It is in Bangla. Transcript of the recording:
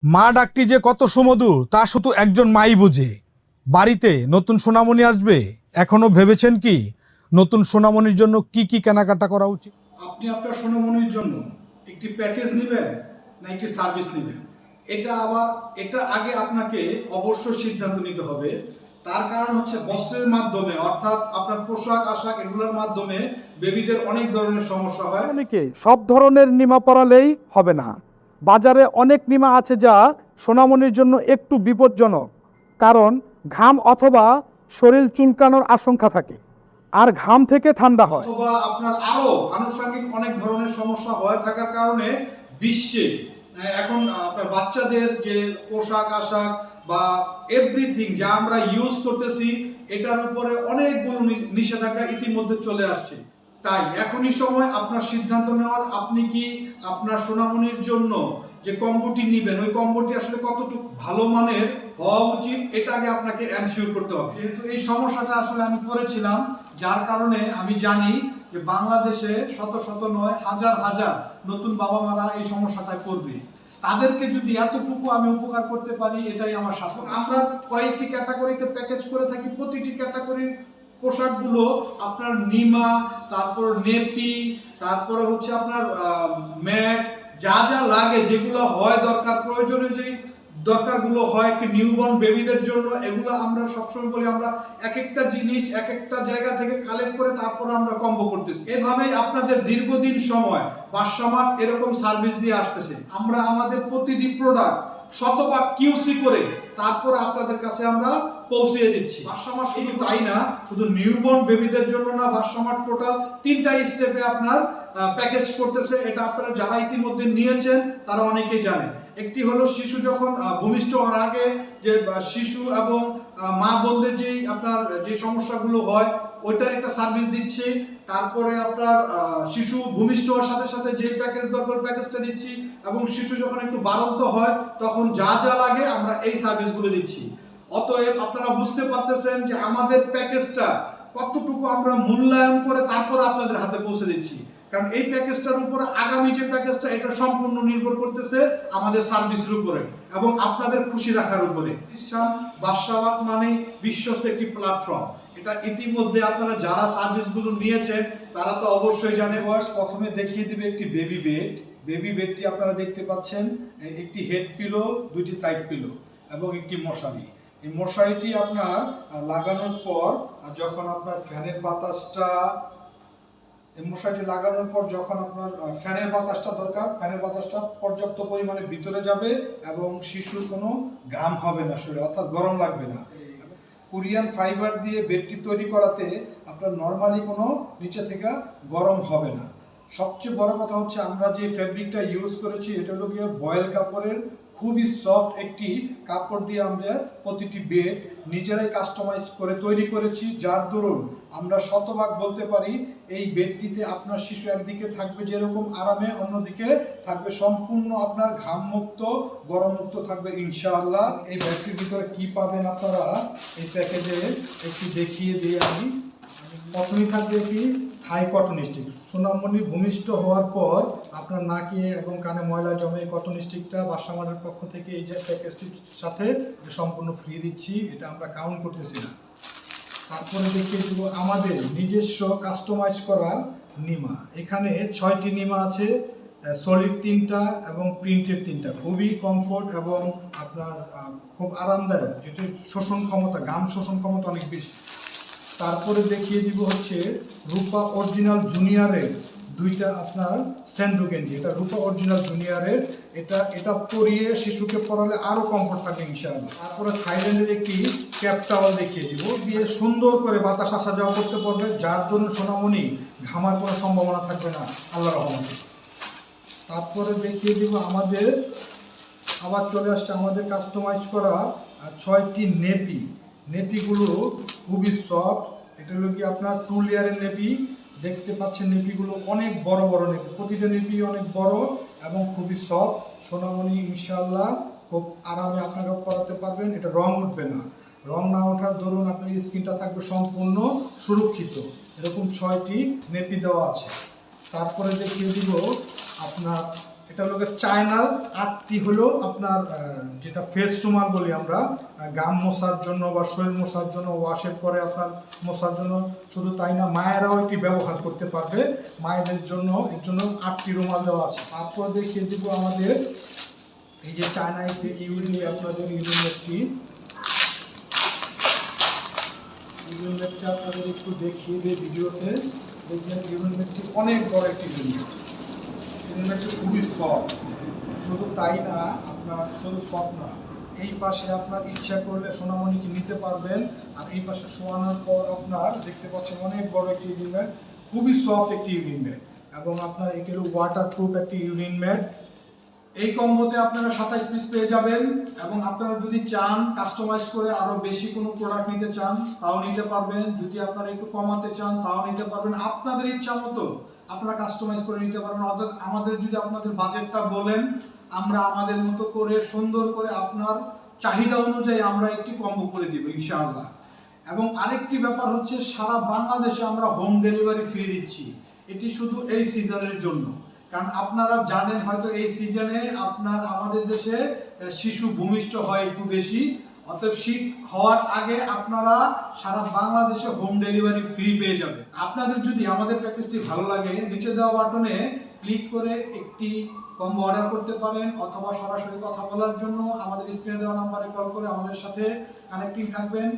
মা ডাকটি যে কত সুমধুর তা শুধু একজন মাই বুঝে। বাড়িতে নতুন সোনামণি আসবে, এখনো ভেবেছেন কি নতুন সোনামণির জন্য কি কি কেনাকাটা করা উচিত? আপনি আপনার সোনামণির জন্য একটি প্যাকেজ নেবেন না একটি সার্ভিস নেবেন, এটা আগে আপনাকে অবশ্যই সিদ্ধান্ত নিতে হবে। তার কারণ হচ্ছে বস্ত্রের মাধ্যমে, অর্থাৎ আপনার পোশাক আশাক এগুলোর মাধ্যমে বেবিদের অনেক ধরনের সমস্যা হয়। সোনামণিকে সব ধরনের নিমা পরালেই হবে না। বাজারে অনেক নিমা আছে যা সোনামণির জন্য একটু বিপজ্জনক, কারণ ঘাম অথবা শরীর চুলকানোর আশঙ্কা থাকে, আর ঘাম থেকে ঠান্ডা হয়। অথবা আপনার আরো আনুষঙ্গিক অনেক ধরনের সমস্যা হয়ে থাকার কারণে বিশ্বে এখন আপনার বাচ্চাদের যে পোশাক আশাক বা এভরিথিং যা আমরা ইউজ করতেছি এটার উপরে অনেকগুলো নিষেধাজ্ঞা ইতিমধ্যে চলে আসছে। তাই এখনই সময় আপনার সিদ্ধান্ত নেওয়ার, আপনি কি আপনার সোনামণির জন্য যে কম্বোটি নেবেন ওই কম্বোটি আসলে কতটুকু ভালো মানের হওয়া উচিত এটা আগে আপনাকে এনশিওর করতে হবে। যেহেতু এই সমস্যাটা আসলে আমি পড়েছিলাম, যার কারণে আমি জানি যে বাংলাদেশে শত শত নয় হাজার হাজার নতুন বাবা মারা এই সমস্যাটায় পড়বে। তাদেরকে যদি এতটুকু আমি উপকার করতে পারি এটাই আমার সাথে। আমরা কয়েকটি ক্যাটাগরিতে প্যাকেজ করে থাকি, প্রতিটি ক্যাটাগরির পোশাকগুলো আপনার নিমা, তারপর নেপি, তারপরে হচ্ছে আপনার ম্যাট, যা যা লাগে যেগুলো হয় দরকার, প্রয়োজনীয় যেই দরকারগুলো হয় একটি নিউবর্ন বেবিদের জন্য, এগুলো আমরা সবসময় বলি আমরা এক একটা জিনিস এক একটা জায়গা থেকে কালেক্ট করে তারপরে আমরা কম্বো করতেছি। এভাবেই আপনাদের দীর্ঘদিন সময় বাসামার্ট এরকম সার্ভিস দিয়ে আসতেছে। আমরা আমাদের প্রতিটি প্রোডাক্ট শতভাগ কিউসি করে তারপর আপনাদের কাছে আমরা পৌঁছে দিচ্ছি। বাসামার্ট শুধু তাই না, শুধু নিউবর্ন বেবিদের জন্য না, বাসামার্ট টোটাল 3টা স্টেপে আপনার প্যাকেজ করতেছে। এটা আপনারা যারা ইতিমধ্যে নিয়েছেন তারা অনেকেই জানেন। একটি হলো শিশু যখন ভূমিষ্ঠ হওয়ার আগে যে শিশু এবং মা বোনদের যেই আপনার যে সমস্যাগুলো হয় ওইটার একটা সার্ভিস দিচ্ছি। তারপরে আপনার শিশু ভূমিষ্ঠ হওয়ার সাথে সাথে যে প্যাকেজ দরকার প্যাকেজটা দিচ্ছি, এবং শিশু যখন একটু বাড়ন্ত হয় তখন যা যা লাগে আমরা এই সার্ভিসগুলো দিচ্ছি। অতএব আপনারা বুঝতে পারতেছেন যে আমাদের প্যাকেজটা কতটুকু আমরা মূল্যায়ন করে তারপর আপনাদের হাতে পৌঁছে দিচ্ছি। কারণ এই প্যাকেজটার উপরে আগামী যে প্যাকেজটা এটা সম্পূর্ণ নির্ভর করতেছে আমাদের সার্ভিসের উপরে এবং আপনাদের খুশি রাখার উপরে। প্রতিষ্ঠান বাসামার্ট মানে বিশ্বস্ত একটি প্ল্যাটফর্ম। এটা ইতিমধ্যে আপনারা যারা সার্ভিসগুলো নিয়েছেন তারা তো অবশ্যই জানে। প্রথমে দেখিয়ে দিবে একটি বেবি বেড। বেবি বেডটি আপনারা দেখতে পাচ্ছেন, একটি হেড পিলো, দুইটি সাইড পিলো এবং একটি মশারি। এই মশারিটি আপনার লাগানোর পর যখন আপনার ফ্যানের বাতাসটা মশারিটি লাগানোর পর যখন আপনার ফ্যানের বাতাসটা দরকার, ফ্যানের বাতাসটা পর্যাপ্ত পরিমাণে ভিতরে যাবে এবং শিশুর কোনো ঘাম হবে না শরীরে, অর্থাৎ গরম লাগবে না। কোরিয়ান ফাইবার দিয়ে বেডটি তৈরি করাতে আপনার নর্মালি কোনো নিচে থেকে গরম হবে না। সবচেয়ে বড় কথা হচ্ছে আমরা যে ফ্যাব্রিকটা ইউজ করেছি এটা হলো গিয়ে বয়েল কাপড়ের, খুবই সফট একটি কাপড় দিয়ে আমরা প্রতিটি বেড নিজেরাই কাস্টমাইজ করে তৈরি করেছি, যার দরুন আমরা শতভাগ বলতে পারি এই বেডটিতে আপনার শিশু একদিকে থাকবে যেরকম আরামে, অন্যদিকে থাকবে সম্পূর্ণ আপনার ঘাম মুক্ত, গরম মুক্ত থাকবে ইনশাআল্লাহ। এই বেডটির ভিতরে কি পাবেন আপনারা এই প্যাকেজে একটু দেখিয়ে দিয়ে আমি প্রথমেই থাকবে কি থাই কটন স্টিক। সোনামণি ভূমিষ্ঠ হওয়ার পর আপনার নাকে এবং কানে ময়লা জমে কটন স্টিকটা বাসামার্টের পক্ষ থেকে এই যে প্যাকেজটির সাথে সম্পূর্ণ ফ্রি দিচ্ছি, এটা আমরা কাউন্ট করতেছি না। তারপরে দেখিয়ে দেবো আমাদের নিজস্ব কাস্টমাইজ করা নিমা। এখানে 6টি নিমা আছে, সলিড 3টা এবং প্রিন্টেড 3টা, খুবই কমফোর্ট এবং আপনার খুব আরামদায়ক, যেটি শোষণ ক্ষমতা, ঘাম শোষণ ক্ষমতা অনেক বেশি। তারপরে দেখিয়ে দিব হচ্ছে রূপা অরিজিনাল জুনিয়রের 2টা আপনার স্যান্ডো গেঞ্জি। এটা রূপা অরিজিনাল জুনিয়রের, এটা পরিয়ে শিশুকে পরালে আরো কমফোর্ট থাকে ইনশাআল্লাহ। তারপরে থাইল্যান্ডের একটি ক্যাপ টাওয়াল দেখিয়ে দিব, দিয়ে সুন্দর করে বাতাস আসা যাওয়া করতে পারবে, যার জন্য সোনামণি ঘামার কোনো সম্ভাবনা থাকবে না আল্লাহর রহমতে। তারপরে দেখিয়ে দিব আমাদের আবার চলে আসছে আমাদের কাস্টমাইজ করা 6টি নেপি। নেপিগুলো খুবই সফট, এটা হলো কি আপনার 2 লেয়ারের নেপি। দেখতে পাচ্ছেন নেপিগুলো অনেক বড় বড় নেপি, প্রতিটা নেপি অনেক বড় এবং খুবই সফট। সোনামণি ইনশাআল্লাহ খুব আরামে আপনারা পরাতে পারবেন, এটা রং উঠবে না। রং না ওঠার দরুন আপনার স্কিনটা থাকবে সম্পূর্ণ সুরক্ষিত। এরকম 6টি নেপি দেওয়া আছে। তারপরে দেখিয়ে দিব আপনার এটা হলো চায়নার 8টি হলো আপনার যেটা ফেস রুমাল বলি আমরা, গাম মশার জন্য বা শরীর মশার জন্য, ওয়াশের পরে আপনার মশার জন্য। শুধু তাই না, মায়েরাও এটি ব্যবহার করতে পারবে, মায়েদের জন্য এর জন্য 8টি রুমাল দেওয়া আছে। তারপর দেখিয়ে দিব আমাদের এই যে চায়না একটি ইউনিট, আপনাদের ইউনিটটি আপনাদের একটু দেখিয়ে দিই ভিডিওতে। দেখবেন ইউনিটটি অনেক বড় একটি ইউনিট, ইউনিটটি খুবই সফট। শুধু তাই না, আপনার শুধু সফট না, এই পাশে আপনার ইচ্ছা করলে সোনামণিকে নিতে পারবেন, আর এই পাশে শোয়ানোর পর আপনার দেখতে পাচ্ছেন অনেক বড় একটি ইউনিট, খুবই সফট একটি ইউনিট। এবং আপনার এটি হলো ওয়াটারপ্রুফ একটি ইউনিট। এই কম্বোতে আপনারা 27 পিস পেয়ে যাবেন। এবং আপনারা যদি চান কাস্টমাইজ করে আরো বেশি কোনো প্রোডাক্ট নিতে চান তাও নিতে পারবেন, যদি আপনারা একটু কমাতে চান তাও নিতে পারবেন, আপনাদের ইচ্ছা মতো আপনারা কাস্টমাইজ করে নিতে পারবেন। অর্থাৎ আমাদের যদি আপনাদের বাজেটটা বলেন, আমরা আমাদের মতো করে সুন্দর করে আপনার চাহিদা অনুযায়ী আমরা একটি কম্বো করে দিব ইনশাআল্লাহ। এবং আরেকটি ব্যাপার হচ্ছে, সারা বাংলাদেশে আমরা হোম ডেলিভারি ফ্রি দিচ্ছি। এটি শুধু এই সিজনের জন্য, কারণ আপনারা জানেন হয়তো এই সিজনে আপনার আমাদের দেশে শিশু ভূমিষ্ঠ হয় একটু বেশি। অতএব শীত হওয়ার আগে আপনারা সারা বাংলাদেশে হোম ডেলিভারি ফ্রি পেয়ে যাবেন। আপনাদের যদি আমাদের প্যাকেজটি ভালো লাগে, নিচে দেওয়া বাটনে ক্লিক করে একটি কম্বো অর্ডার করতে পারেন, অথবা সরাসরি কথা বলার জন্য আমাদের স্ক্রিনে দেওয়া নাম্বারে কল করে আমাদের সাথে কানেক্টিং থাকবেন।